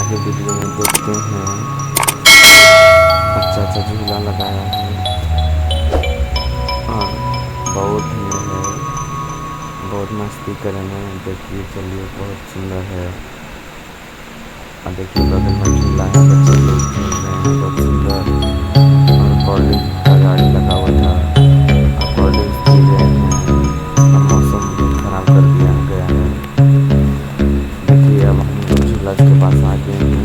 आगे वीडियो में देखते हैं। अच्छा अच्छा झूला लगाया है और बहुत भीड़ है, बहुत मस्ती करेंगे। देखिए चलिए बहुत सुंदर है। और देखिए बगल में झूला है, बच्चे लोग खेल रहे हैं बहुत सुंदर। और कोल्ड ड्रिंक का गाड़ी लगा हुआ था और कोल्ड ड्रिंक्स पी रहे हैं। और मौसम बहुत खराब कर दिया गया है। देखिए अब हम लोग झूला के पास आ गए हैं।